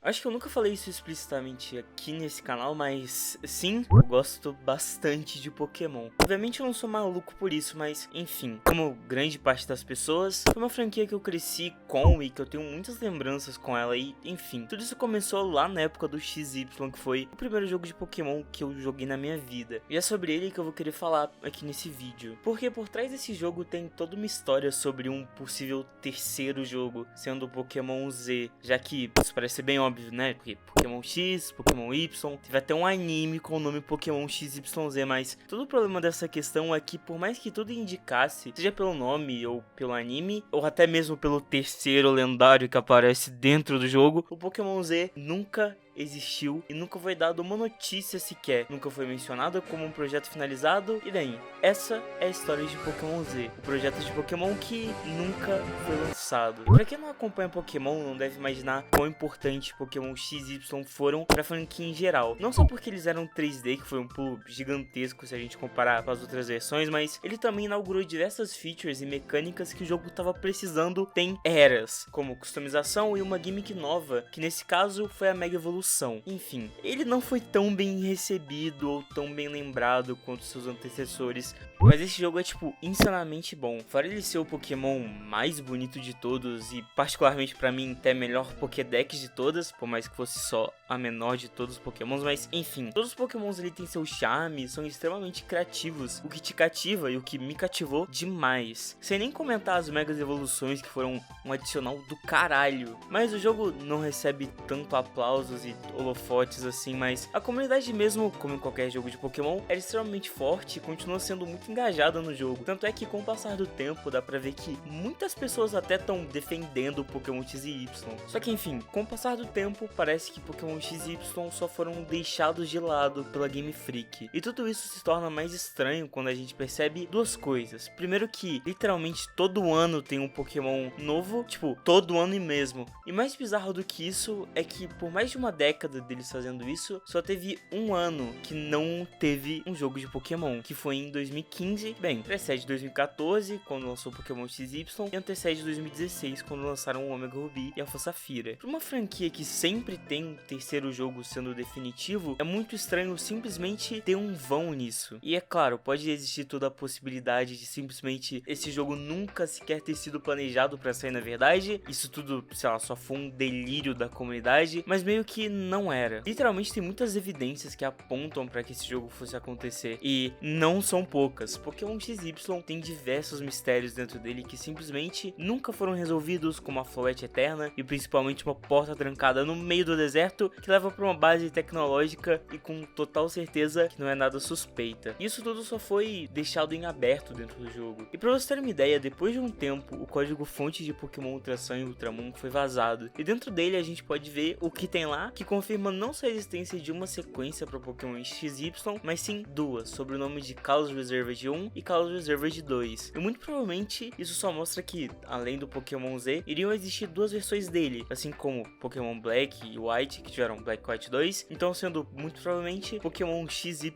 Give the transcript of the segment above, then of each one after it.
Acho que eu nunca falei isso explicitamente aqui nesse canal, mas sim, eu gosto bastante de Pokémon. Obviamente eu não sou maluco por isso, mas enfim, como grande parte das pessoas, foi uma franquia que eu cresci com e que eu tenho muitas lembranças com ela e enfim. Tudo isso começou lá na época do XY, que foi o primeiro jogo de Pokémon que eu joguei na minha vida. E é sobre ele que eu vou querer falar aqui nesse vídeo. Porque por trás desse jogo tem toda uma história sobre um possível terceiro jogo, sendo o Pokémon Z, já que isso parece bem óbvio, né? Porque Pokémon X, Pokémon Y, teve até um anime com o nome Pokémon XYZ, mas todo o problema dessa questão é que por mais que tudo indicasse, seja pelo nome ou pelo anime, ou até mesmo pelo terceiro lendário que aparece dentro do jogo, o Pokémon Z nunca existiu e nunca foi dado uma notícia sequer, nunca foi mencionado como um projeto finalizado. E daí? Essa é a história de Pokémon Z, o projeto de Pokémon que nunca foi lançado. E pra quem não acompanha Pokémon, não deve imaginar quão importante Pokémon XY foram pra franquia em geral. Não só porque eles eram 3D, que foi um pulo gigantesco se a gente comparar com as outras versões, mas ele também inaugurou diversas features e mecânicas que o jogo tava precisando tem eras, como customização e uma gimmick nova, que nesse caso foi a Mega Evolução. Enfim, ele não foi tão bem recebido ou tão bem lembrado quanto seus antecessores, mas esse jogo é tipo insanamente bom. Fora ele ser o Pokémon mais bonito de todos e particularmente pra mim até melhor Pokédex de todas, por mais que fosse só a menor de todos os Pokémons, mas enfim, todos os Pokémons ali têm seu charme, são extremamente criativos, o que te cativa e o que me cativou demais. Sem nem comentar as megas evoluções que foram um adicional do caralho, mas o jogo não recebe tanto aplausos e holofotes assim, mas a comunidade mesmo, como em qualquer jogo de Pokémon, era extremamente forte e continua sendo muito engajada no jogo. Tanto é que com o passar do tempo dá pra ver que muitas pessoas até estão defendendo o Pokémon X e Y. Só que enfim, com o passar do tempo parece que Pokémon X e Y só foram deixados de lado pela Game Freak. E tudo isso se torna mais estranho quando a gente percebe duas coisas. Primeiro que literalmente todo ano tem um Pokémon novo, tipo, todo ano e mesmo. E mais bizarro do que isso é que por mais de uma década deles fazendo isso, só teve um ano que não teve um jogo de Pokémon, que foi em 2015, bem, precede 2014, quando lançou Pokémon XY, e antecede 2016, quando lançaram o Omega Ruby e Alpha Safira. Para uma franquia que sempre tem um terceiro jogo sendo definitivo, é muito estranho simplesmente ter um vão nisso. E é claro, pode existir toda a possibilidade de simplesmente esse jogo nunca sequer ter sido planejado para sair na verdade, isso tudo, sei lá, só foi um delírio da comunidade, mas meio que não era. Literalmente tem muitas evidências que apontam para que esse jogo fosse acontecer, e não são poucas. Pokémon XY tem diversos mistérios dentro dele que simplesmente nunca foram resolvidos, como a Floette Eterna e principalmente uma porta trancada no meio do deserto que leva para uma base tecnológica e com total certeza que não é nada suspeita. Isso tudo só foi deixado em aberto dentro do jogo. E para você ter uma ideia, depois de um tempo, o código fonte de Pokémon Ultra Sun e Ultramon foi vazado, e dentro dele a gente pode ver o que tem lá, que confirma não só a existência de uma sequência para Pokémon XY, mas sim duas, sob o nome de Kalos Reserved 1 e Kalos Reserved 2. E muito provavelmente isso só mostra que, além do Pokémon Z, iriam existir duas versões dele, assim como Pokémon Black e White, que tiveram Black White 2, então sendo muito provavelmente Pokémon XYZ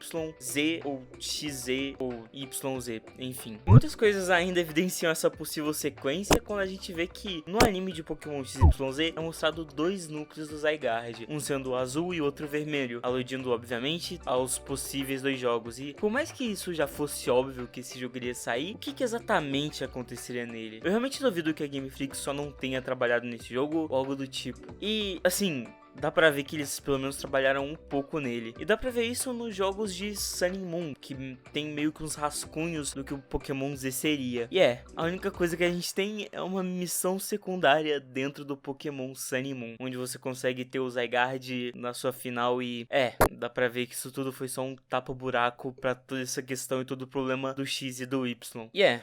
ou XZ ou YZ, enfim. Muitas coisas ainda evidenciam essa possível sequência quando a gente vê que no anime de Pokémon XYZ é mostrado dois núcleos do Zygarde, um sendo o azul e o outro vermelho, aludindo obviamente aos possíveis dois jogos. E por mais que isso já fosse óbvio que esse jogo iria sair, o que exatamente aconteceria nele? Eu realmente duvido que a Game Freak só não tenha trabalhado nesse jogo ou algo do tipo. E assim, dá pra ver que eles pelo menos trabalharam um pouco nele. E dá pra ver isso nos jogos de Sun and Moon, que tem meio que uns rascunhos do que o Pokémon Z seria. E a única coisa que a gente tem é uma missão secundária dentro do Pokémon Sun and Moon, onde você consegue ter o Zygarde na sua final e dá pra ver que isso tudo foi só um tapa-buraco pra toda essa questão e todo o problema do X e do Y. E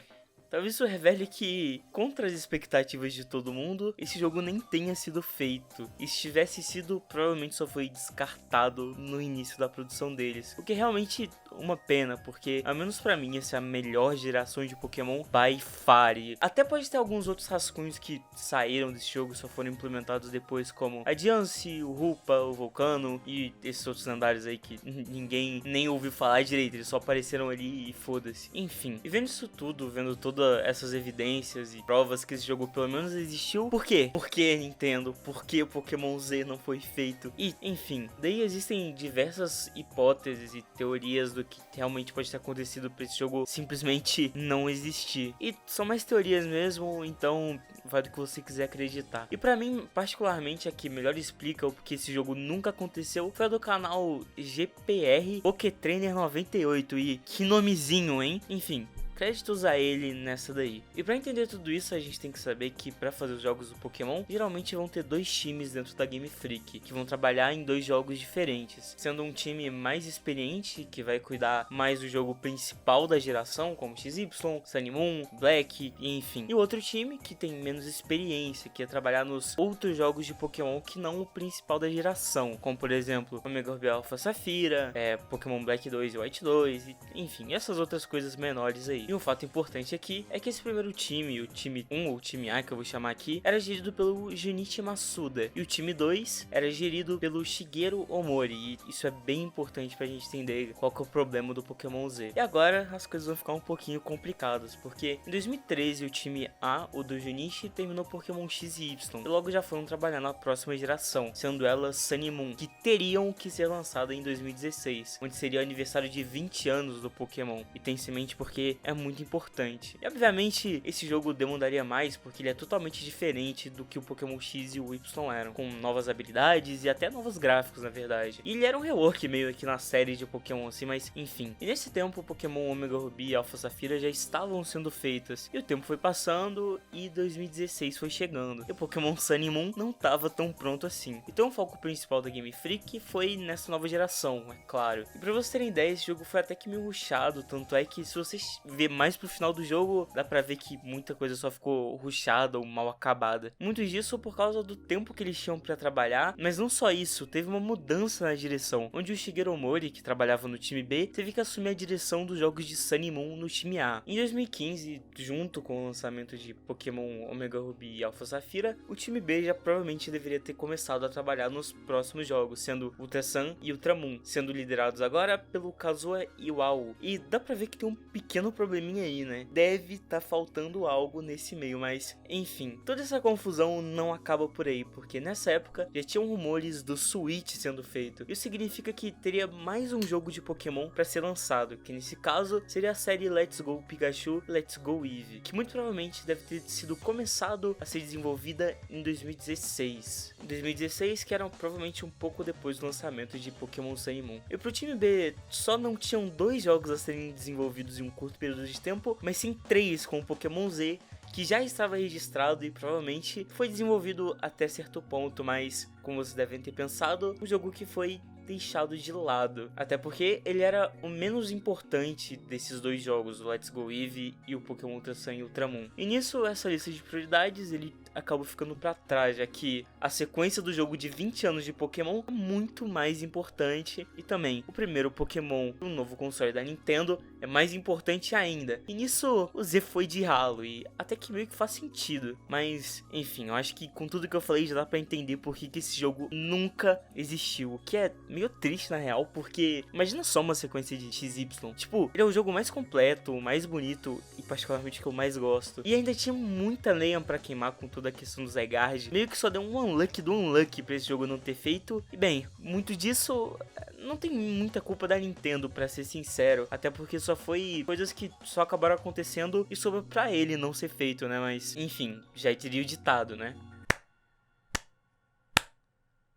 talvez isso revele que, contra as expectativas de todo mundo, esse jogo nem tenha sido feito. E se tivesse sido, provavelmente só foi descartado no início da produção deles. O que é realmente uma pena, porque, ao menos pra mim, essa é a melhor geração de Pokémon by far. E até pode ter alguns outros rascunhos que saíram desse jogo e só foram implementados depois, como a Diancie, o Rupa, o Volcano e esses outros lendários aí que ninguém nem ouviu falar direito, eles só apareceram ali e foda-se. Enfim, e vendo isso tudo, vendo toda todas essas evidências e provas que esse jogo pelo menos existiu. Por quê? Por que Nintendo? Por que o Pokémon Z não foi feito? E, enfim, daí existem diversas hipóteses e teorias do que realmente pode ter acontecido pra esse jogo simplesmente não existir. E são mais teorias mesmo, então vai do que você quiser acreditar. E pra mim, particularmente, a que melhor explica o porquê esse jogo nunca aconteceu foi a do canal GPR Pokétrainer 98. E que nomezinho, hein? Enfim, créditos a ele nessa daí. E pra entender tudo isso, a gente tem que saber que pra fazer os jogos do Pokémon, geralmente vão ter dois times dentro da Game Freak, que vão trabalhar em dois jogos diferentes, sendo um time mais experiente, que vai cuidar mais do jogo principal da geração, como XY, Sun Moon, Black, enfim. E o outro time, que tem menos experiência, que ia trabalhar nos outros jogos de Pokémon que não o principal da geração, como por exemplo, Omega Ruby Alpha Safira, Pokémon Black 2 e White 2, e, enfim, essas outras coisas menores aí. E um fato importante aqui é que esse primeiro time, o time 1 ou time A que eu vou chamar aqui, era gerido pelo Junichi Masuda. E o time 2 era gerido pelo Shigeru Omori. E isso é bem importante pra gente entender qual que é o problema do Pokémon Z. E agora as coisas vão ficar um pouquinho complicadas, porque em 2013 o time A, o do Junichi, terminou Pokémon X e Y. E logo já foram trabalhar na próxima geração, sendo elas Sun e Moon, que teriam que ser lançada em 2016, onde seria o aniversário de 20 anos do Pokémon. E tem em mente porque é muito importante. E obviamente esse jogo demandaria mais porque ele é totalmente diferente do que o Pokémon X e o Y eram, com novas habilidades e até novos gráficos, na verdade. E ele era um rework meio aqui na série de Pokémon assim, mas enfim. E nesse tempo o Pokémon Omega Ruby e Alpha Safira já estavam sendo feitas. E o tempo foi passando e 2016 foi chegando. E o Pokémon Sun e Moon não estava tão pronto assim. Então o foco principal da Game Freak foi nessa nova geração, é claro. E pra vocês terem ideia, esse jogo foi até que meio rushado, tanto é que se vocês ver mais pro final do jogo, dá pra ver que muita coisa só ficou rushada ou mal acabada. Muito disso por causa do tempo que eles tinham pra trabalhar, mas não só isso, teve uma mudança na direção, onde o Shigeru Omori, que trabalhava no time B, teve que assumir a direção dos jogos de Sun e Moon no time A. Em 2015, junto com o lançamento de Pokémon Omega Ruby e Alpha Safira, o time B já provavelmente deveria ter começado a trabalhar nos próximos jogos, sendo Ultra Sun e Ultra Moon, sendo liderados agora pelo Kazuha Iwao. E dá pra ver que tem um pequeno probleminha aí, né? Deve tá faltando algo nesse meio, mas enfim, toda essa confusão não acaba por aí, porque nessa época já tinham rumores do Switch sendo feito. Isso significa que teria mais um jogo de Pokémon para ser lançado, que nesse caso seria a série Let's Go Pikachu, Let's Go Eevee, que muito provavelmente deve ter sido começado a ser desenvolvida em 2016. Em 2016, que era provavelmente um pouco depois do lançamento de Pokémon Sun e Moon. E pro time B, só não tinham dois jogos a serem desenvolvidos em um curto período de tempo, mas sim 3 com o Pokémon Z, que já estava registrado e provavelmente foi desenvolvido até certo ponto, mas como vocês devem ter pensado, um jogo que foi deixado de lado, até porque ele era o menos importante desses dois jogos, o Let's Go Eevee e o Pokémon Ultra Sun e Ultra Moon. E nisso, essa lista de prioridades, ele acabou ficando pra trás, já que a sequência do jogo de 20 anos de Pokémon é muito mais importante, e também o primeiro Pokémon do novo console da Nintendo é mais importante ainda. E nisso, o Z foi de ralo, e até que meio que faz sentido, mas enfim, eu acho que com tudo que eu falei já dá pra entender por que esse jogo nunca existiu, o que é meio triste na real, porque imagina só uma sequência de XY, tipo, ele é o jogo mais completo, mais bonito e particularmente que eu mais gosto, e ainda tinha muita lenha pra queimar com toda a questão do Zygarde, meio que só deu um unlucky do unlucky pra esse jogo não ter feito, e bem, muito disso não tem muita culpa da Nintendo, pra ser sincero, até porque só foi coisas que só acabaram acontecendo e sobrou pra ele não ser feito, né, mas enfim, já teria o ditado, né?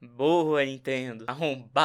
Boa, Nintendo, arrombado.